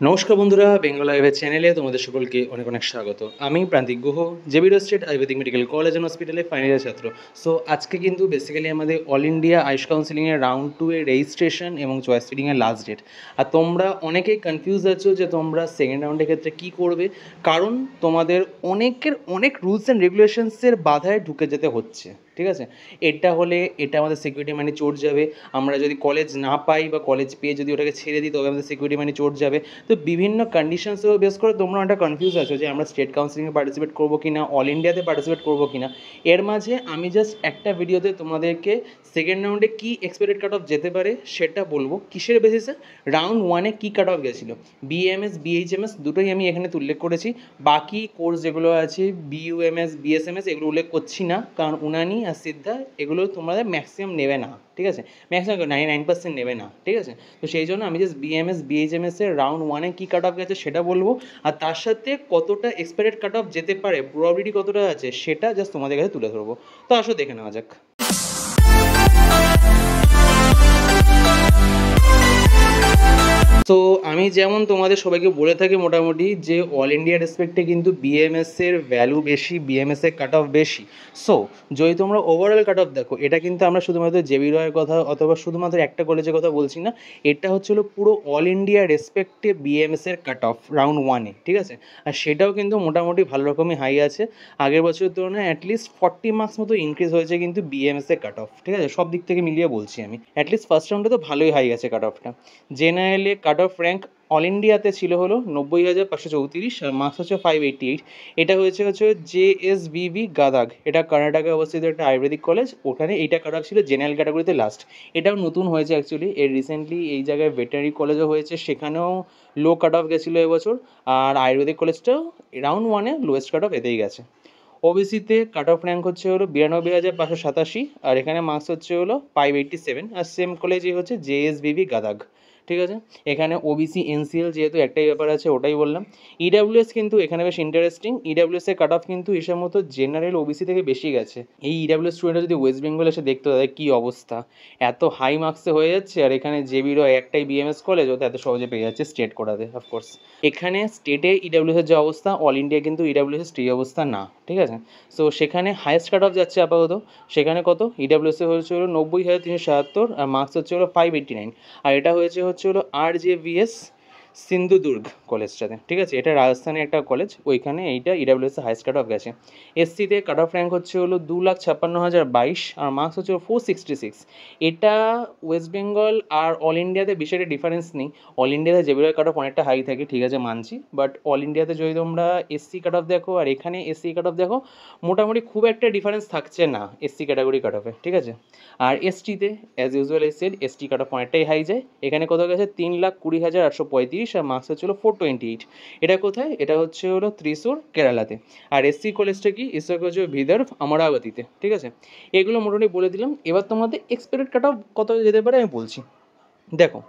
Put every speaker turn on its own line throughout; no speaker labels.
নমস্কার বন্ধুরা, বেঙ্গল আয়ুর্বেদ চ্যানেলে তোমাদের সকলকে অনেক অনেক স্বাগত। আমি প্রান্তিক Guha, JB state Ayurvedic medical college and হসপিটালে ফাইনাল ইয়ার ছাত্র। সো আজকে কিন্তু বেসিক্যালি আমাদের অল ইন্ডিয়া আয়ুষ কাউন্সিলিংয়ের রাউন্ড 2 এর রেজিস্ট্রেশন এবং চয়েস ফিডিংয়ের লাস্ট ডেট। আর তোমরা অনেকেই কনফিউজ আছো যে তোমরা সেকেন্ড রাউন্ডের ক্ষেত্রে কী করবে, কারণ তোমাদের অনেকের অনেক রুলস অ্যান্ড রেগুলেশনসের বাধায় ঢুকে যেতে হচ্ছে। ঠিক আছে, এটা হলে এটা আমাদের সিকিউরিটি মানি চোট যাবে। আমরা যদি কলেজ না পাই বা কলেজ পেয়ে যদি ওটাকে ছেড়ে দিই তবে আমাদের সিকিউরিটি মানি চোট যাবে। তো বিভিন্ন কন্ডিশনসেও বেস করে তোমরা অনেকটা কনফিউজ আছো যে আমরা স্টেট কাউন্সিলিংয়ে পার্টিসিপেট করবো কি না, অল ইন্ডিয়াতে পার্টিসিপেট করবো কি না। এর মাঝে আমি জাস্ট একটা ভিডিওতে তোমাদেরকে সেকেন্ড রাউন্ডে কী এক্সপেক্টেড কাট অফ যেতে পারে সেটা বলবো। কিসের বেসিসে? রাউন্ড 1-এ কী কাট অফ গেছিলো, বিএমএস বিএইচএমএস দুটোই আমি এখানে উল্লেখ করেছি। বাকি কোর্স যেগুলো আছে বিইউএমএস বিএসএমএস এগুলো উল্লেখ করছি না, কারণ উনানি আর সিদ্ধা এগুলো তোমাদের ম্যাক্সিমাম নেবে না। ঠিক আছে, ম্যাক্সিমাম 99% নেবে না। ঠিক আছে, তো সেই জন্য আমি জাস্ট বিএমএস বিএইচএমএস এর রাউন্ড 1-এ কী কাট অফ গেছে সেটা বলবো, আর তার সাথে কতটা এক্সপেক্টেড কাট অফ যেতে পারে, প্রবাবিলিটি কতটা আছে সেটা জাস্ট তোমাদের কাছে তুলে ধরবো। তো আসো দেখে নেওয়া যাক। তো আমি যেমন তোমাদের সবাইকে বলে থাকি মোটামুটি যে অল ইন্ডিয়া রেসপেক্টে কিন্তু বিএমএসের ভ্যালু বেশি, বিএমএসের কাট অফ বেশি। সো যদি তোমরা ওভারঅল কাট অফ দেখো, এটা কিন্তু আমরা শুধুমাত্র জেবি রয়ের কথা অথবা শুধুমাত্র একটা কলেজের কথা বলছি না, এটা হচ্ছিলো পুরো অল ইন্ডিয়া রেসপেক্টে বিএমএসের কাট অফ রাউন্ড 1-এ। ঠিক আছে, আর সেটাও কিন্তু মোটামুটি ভালো রকমই হাই আছে। আগের বছরের তুলনায় অ্যাটলিস্ট 40 মার্কস মতো ইনক্রিজ হয়েছে কিন্তু বিএমএসের কাট অফ। ঠিক আছে, সব দিক থেকে মিলিয়ে বলছি আমি, অ্যাটলিস্ট ফার্স্ট রাউন্ডে তো ভালোই হাই আছে কাট অফটা। জেনারেলে কাট অফ র্যাঙ্ক অল ইন্ডিয়াতে ছিল হলো 90,534, আর মার্কস হচ্ছে 588। এটা হচ্ছে জেএসভিভি গাদাগ, এটা কর্ণাটকে অবস্থিত একটা আয়ুর্বেদিক কলেজ, ওখানে এইটা কাট অফ ছিল জেনারেল ক্যাটাগরিতে লাস্ট। এটাও নতুন হয়েছে অ্যাকচুয়ালি, এর রিসেন্টলি এই জায়গায় ভেটেরিনারি কলেজও হয়েছে, সেখানেও লো কাট অফ গেছিলো এবছর। আর আয়ুর্বেদিক কলেজটাও রাউন্ড 1-এ লোয়েস্ট কাট অফ এতেই গেছে। ওবিসিতে কাট অফ র্যাঙ্ক হচ্ছে হলো 92,587, আর এখানে মার্কস হচ্ছে হলো 587, আর সেম কলেজই হচ্ছে জেএসভিভি গাদাগ। ঠিক আছে, এখানে ওবিসি এনসিএল যেহেতু একটাই ব্যাপার আছে ওটাই বললাম। ইডাব্লিউএস কিন্তু এখানে বেশ ইন্টারেস্টিং, ইডাব্লিউএস এর কাট অফ কিন্তু হিসাব মতো জেনারেল ওবিসি থেকে বেশি গেছে। এই ইডাব্লিউএস স্টুডেন্টরা যদি ওয়েস্ট বেঙ্গল এসে দেখতো তাদের কী অবস্থা, এত হাই মার্কসে হয়ে যাচ্ছে। আর এখানে জেবিরও একটাই বিএমএস কলেজ, ওতে এত সহজে পেয়ে যাচ্ছে স্টেট করাতে। অফকোর্স এখানে স্টেটে ইডাব্লিউএস এর যে অবস্থা, অল ইন্ডিয়া কিন্তু ইডাব্লিউএস এর সেই অবস্থা না। ঠিক আছে, সো সেখানে হাইয়েস্ট কাট অফ যাচ্ছে আপাতত। সেখানে কত, ইডাব্লিউএস এ হচ্ছে হলো 90,377, আর মার্কস হচ্ছে হলো 589। আর এটা হচ্ছে হলো RJVS সিন্ধুদুর্গ কলেজটাতে। ঠিক আছে, এটা রাজস্থানের একটা কলেজ, ওইখানে এইটা ইডাব্লিউএস হাইস্ট কাট অফ গেছে। এসসিতে কাট অফ র্যাঙ্ক হচ্ছে হলো 2,56,022, আর মার্কস হচ্ছে 466। এটা ওয়েস্ট বেঙ্গল আর অল ইন্ডিয়াতে বেশি একটা ডিফারেন্স নেই। অল ইন্ডিয়াতে জেবির কাট অফ অনেকটা হাই থাকে, ঠিক আছে মানছি, বাট অল ইন্ডিয়াতে যদি তোমরা এসসি কাট অফ দেখো আর এখানে এসসি কাট অফ দেখো, মোটামুটি খুব একটা ডিফারেন্স থাকছে না এসসি ক্যাটাগরি কাট অফে। ঠিক আছে, আর এসটিতে অ্যাজ ইউজুয়াল এসেড এসটি কাট অফ অনেকটাই হাই যায়। এখানে কত গেছে 3,20,835, আর মার্কস হচ্ছিল 428। এটা কোথায়, এটা হচ্ছে হলো ত্রিশূর কেরালাতে। আর এসসি কলেজটা কি, এসসি কলেজ বিদর্ভ অমরাবতীতে। ঠিক আছে, এগুলো মোটামুটি বলে দিলাম। এবার তোমাদের এক্সপেক্টেড কাট অফ কত যেতে পারে আমি বলছি। দেখো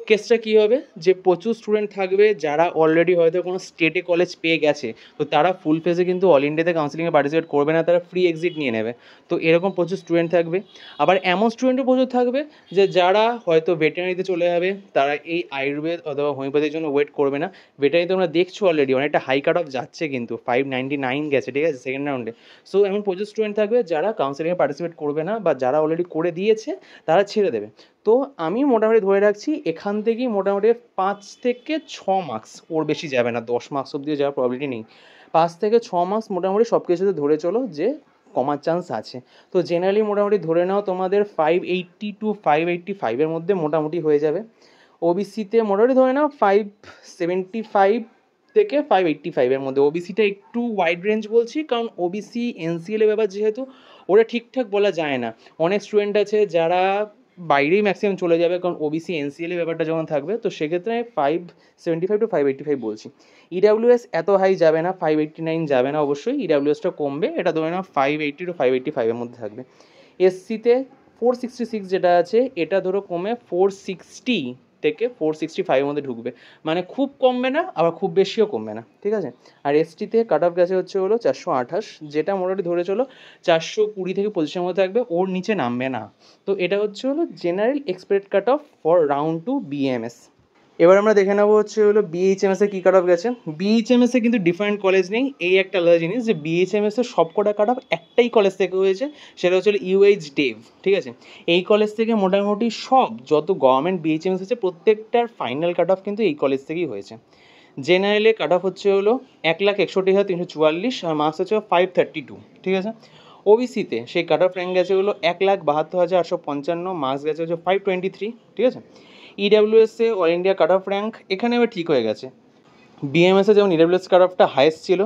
কেসটা কী হবে, যে প্রচুর স্টুডেন্ট থাকবে যারা অলরেডি হয়তো কোনো স্টেটে কলেজ পেয়ে গেছে, তো তারা ফুল ফেজে কিন্তু অল ইন্ডিয়াতে কাউন্সিলিংয়ে পার্টিসিপেট করবে না, তারা ফ্রি এক্সিট নিয়ে নেবে। তো এরকম প্রচুর স্টুডেন্ট থাকবে। আবার এমন স্টুডেন্টও প্রচুর থাকবে যে যারা হয়তো ভেটেরিনারিতে চলে যাবে, তারা এই আয়ুর্বেদ অথবা হোমিওপ্যাথির জন্য ওয়েট করবে না। ভেটেরিনারি তোমরা দেখছো অলরেডি অনেকটা হাই কাট অফ যাচ্ছে, কিন্তু 599 গেছে। ঠিক আছে, সেকেন্ড রাউন্ডে। সো এমন প্রচুর স্টুডেন্ট থাকবে যারা কাউন্সিলিংয়ে পার্টিসিপেট করবে না, বা যারা অলরেডি করে দিয়েছে তারা ছেড়ে দেবে। তো আমি মোটামুটি ধরে রাখছি এখান থেকেই মোটামুটি 5 থেকে 6 মার্কস, ওর বেশি যাবে না, 10 মার্কস অব্দিও যাওয়ার প্রবলিটি নেই। 5 থেকে 6 মার্কস মোটামুটি সব কিছুতে ধরে চলো যে কমার চান্স আছে। তো জেনারেলি মোটামুটি ধরে নাও তোমাদের 580 to 585-এর মধ্যে মোটামুটি হয়ে যাবে। ওবিসিতে মোটামুটি ধরে নাও 575 থেকে 585-এর মধ্যে। ওবিসিটা একটু ওয়াইড রেঞ্জ বলছি, কারণ ওবিসি এনসিএল ব্যাপার যেহেতু, ওটা ঠিকঠাক বলা যায় না। অনেক স্টুডেন্ট আছে যারা বাইরেই ম্যাক্সিমাম চলে যাবে, কারণ ওবিসি এনসিএল ব্যাপারটা যখন থাকবে, তো সেক্ষেত্রে 575 to 585 বলছি। ইডাব্লিউএস এত হাই যাবে না, 589 যাবে না অবশ্যই, ইডাব্লিউএসটা কমবে, এটা ধরে নাও 580 to 585-এর মধ্যে থাকবে। এসসিতে 466 যেটা আছে, এটা ধরো কমে 460 থেকে 465-এর মধ্যে ঢুকবে, মানে খুব কমবে না আবার খুব বেশিও কমবে না। ঠিক আছে, আর এসটিতে কাট অফ গেছে হচ্ছে হলো 428, যেটা মোটামুটি ধরে চলো 420 থেকে 25-এর মধ্যে থাকবে, ওর নিচে নামবে না। তো এটা হচ্ছে হলো general expected cut off for round 2 BMS. এবার আমরা দেখে নেবো হচ্ছে হলো বিএইচএমএস এ কী কাট অফ গেছে। বিএইচএমএস এ কিন্তু ডিফারেন্ট কলেজ নেই, এই একটা আলাদা জিনিস যে বিএইচএমএস এর সবকটা কাট অফ একটাই কলেজ থেকে হয়েছে, সেটা হচ্ছে ইউএইচ ডেভ, ঠিক আছে। এই কলেজ থেকে মোটামুটি সব যত গভর্নমেন্ট বিএইচএমএস আছে প্রত্যেকটার ফাইনাল কাট অফ কিন্তু এই কলেজ থেকেই হয়েছে। জেনারেলে কাট অফ হচ্ছে হলো 1,61,344 আর মার্কস হচ্ছে 532, ঠিক আছে। ওবিসিতে সেই কাট অফ র্যাঙ্ক গেছে হলো 1,72,855, মার্কস গেছে হচ্ছে 523, ঠিক আছে। ইডাব্লিউএসে all India cut off rank এখানে এবার ঠিক হয়ে গেছে। বিএমএসে যেমন ইডাব্লিউএস কাট অফটা হাইয়েস্ট ছিল,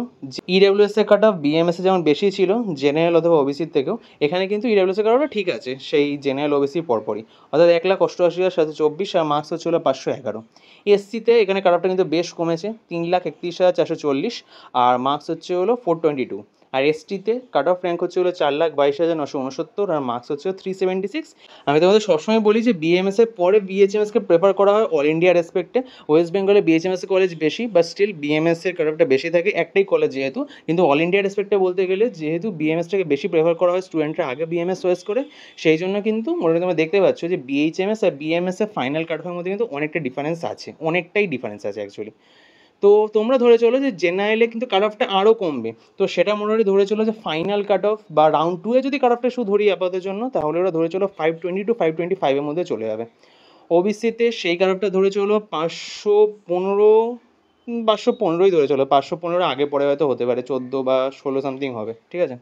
ইডাব্লিউএসে কাট অফ বিএমএসে যেমন বেশি ছিল জেনারেল অথবা ওবিসির থেকেও, এখানে কিন্তু ইডাব্লিউএসে কাট অফটা ঠিক আছে সেই জেনারেল ওবিসির পরপরই, অর্থাৎ 1,88,724 আর মার্কস হচ্ছে হলো 511। এসসিতে এখানে কাট অফটা কিন্তু বেশ কমেছে, 3,31,440 আর মার্কস হচ্ছে হলো 422। আর এসটিতে কাট অফ র্যাঙ্ক হচ্ছে হলো 4,22,969 আর মার্কস হচ্ছে 376। আমি তোমাদের সবসময় বলি যে বিএমএস এর পরে বিএইচএমএসকে প্রেফার করা হয় অল ইন্ডিয়া রেসপেক্টে। ওয়েস্ট বেঙ্গলে বিএইচএমএস কলেজ বেশি, বাট স্টিল বিএমএস এর কাট অফটা বেশি থাকে একটাই কলেজ যেহেতু, কিন্তু অল ইন্ডিয়া রেসপেক্টে বলতে গেলে যেহেতু বিএমএসটাকে বেশি প্রেফার করা হয় স্টুডেন্টরা আগে বিএমএস চয়েস করে, সেই জন্য কিন্তু মোটামুটি তোমরা দেখতে পাচ্ছ যে বিএইচএমএস আর বিএমএস এর ফাইনাল কাট অফের মধ্যে কিন্তু অনেকটা ডিফারেন্স আছে, অনেকটাই ডিফারেন্স আছে অ্যাকচুয়ালি। তো তোমরা ধরে চলো যে জেনারেলে কিন্তু কাট অফটা আরও কমবে, তো সেটা মোটামুটি ধরে চলো যে ফাইনাল কাট অফ বা রাউন্ড 2 এ যদি কাট অফটা শুধু ধরি আপাততের জন্য, তাহলে ওরা ধরে চলো 520 to 525 এর মধ্যে চলে যাবে। ওবিসিতে সেই কাট অফটা ধরে চলো 515, 515ই ধরে চলো, 515 আগে পরে হয়তো হতে পারে, 14 বা 16 সামথিং হবে, ঠিক আছে।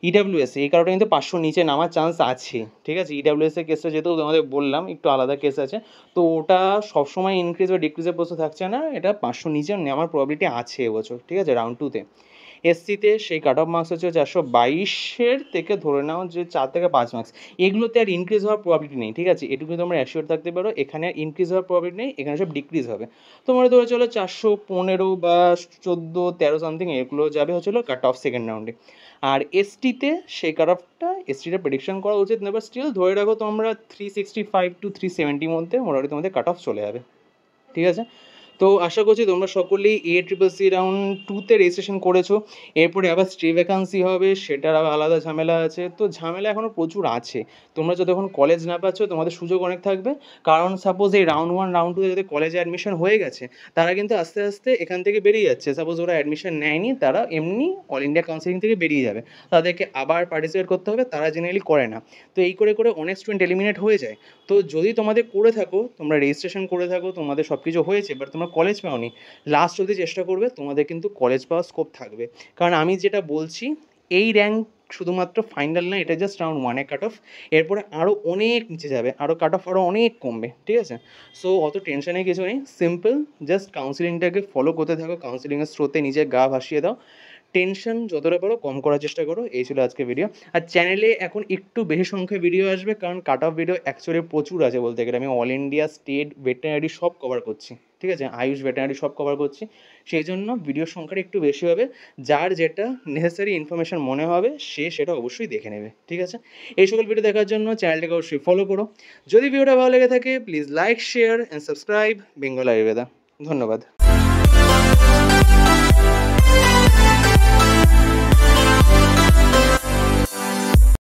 ইডাব্লিউএস এই কারণে কিন্তু 500 নিচে নামার চান্স আছে, ঠিক আছে। ইডাব্লিউএস এর কেসটা যেহেতু তোমাদের বললাম একটু আলাদা কেস আছে, তো ওটা সবসময় ইনক্রিজ বা ডিক্রিজের প্রশ্ন থাকছে না, এটা 500 নিচে নেওয়ার প্রবাবিলিটি আছে এবছর, ঠিক আছে, রাউন্ড 2তে। এসসিতে সেই কাট অফ মার্কস হচ্ছে 422 থেকে ধরে নাও যে 4 থেকে 5 মার্কস, এগুলোতে আর ইনক্রিজ হওয়ার প্রবাবিলিটি নেই, ঠিক আছে, এটুকু তোমরা অ্যাসিওর থাকতে পারো, এখানে আর ইনক্রিজ হওয়ার প্রবাবিলিটি নেই, এখানে সব ডিক্রিজ হবে। তোমরা ধরে চলো 415 বা 14, 13 সামথিং এগুলো যাবে হচ্ছিলো কাট অফ সেকেন্ড রাউন্ডে। আর এসটিতে সেই কাট অফটা এসটিটা প্রেডিকশন করা উচিত না, বাট স্টিল ধরে রাখো তোমরা 365 to 370 মধ্যে মোটামুটি তোমাদের কাট অফ চলে যাবে, ঠিক আছে। তো আশা করছি তোমরা সকলেই ACCC রাউন্ড 2তে রেজিস্ট্রেশন করেছো, এরপরে আবার স্টে ভ্যাকান্সি হবে, সেটার আবার আলাদা ঝামেলা আছে, তো ঝামেলা এখনও প্রচুর আছে। তোমরা যতক্ষণ কলেজ না পাচ্ছ তোমাদের সুযোগ অনেক থাকবে, কারণ সাপোজ এই রাউন্ড 1 রাউন্ড 2তে যাদের কলেজে অ্যাডমিশন হয়ে গেছে তারা কিন্তু আস্তে আস্তে এখান থেকে বেরিয়ে যাচ্ছে, সাপোজ ওরা অ্যাডমিশন নেয়নি তারা এমনি অল ইন্ডিয়া কাউন্সিলিং থেকে বেরিয়ে যাবে, তাদেরকে আবার পার্টিসিপেট করতে হবে, তারা জেনারেলি করে না। তো এই করে করে অনেক স্টুডেন্ট এলিমিনেট হয়ে যায়। তো যদি তোমাদের করে থাকো, তোমরা রেজিস্ট্রেশন করে থাকো, তোমাদের সব কিছু হয়েছে, বাট তোমরা কলেজ পাওনি, লাস্ট অবধি চেষ্টা করবে, তোমাদের কিন্তু কলেজ পাওয়ার স্কোপ থাকবে। কারণ আমি যেটা বলছি এই র্যাঙ্ক শুধুমাত্র ফাইনাল না, এটা জাস্ট রাউন্ড 1-এ কাট অফ, এরপরে আরও অনেক নিচে যাবে, আরও কাট অফ আরও অনেক কমবে, ঠিক আছে। সো অত টেনশনের কিছু নেই, সিম্পল জাস্ট কাউন্সিলিংটাকে ফলো করতে থাকো, কাউন্সিলিংয়ের স্রোতে নিজের গা ভাসিয়ে দাও, টেনশন যতটা পারো কম করার চেষ্টা করো। এই ছিল আজকে ভিডিও। আর চ্যানেলে এখন একটু বেশি সংখ্যায় ভিডিও আসবে, কারণ কাট অফ ভিডিও অ্যাকচুয়ালি প্রচুর আছে বলতে গেলে, আমি অল ইন্ডিয়া, স্টেট, ভেটেরিনারি সব কভার করছি, ঠিক আছে, আয়ুষ, ভেটেরিনারি সব কভার করছি, সেই জন্য ভিডিওর সংখ্যাটা একটু বেশি হবে। যার যেটা নেসেসারি ইনফরমেশন মনে হবে সে সেটা অবশ্যই দেখে নেবে, ঠিক আছে। এই সকল ভিডিও দেখার জন্য চ্যানেলটাকে অবশ্যই ফলো করো। যদি ভিডিওটা ভালো লেগে থাকে please like, share and subscribe Bengal Ayurveda. ধন্যবাদ।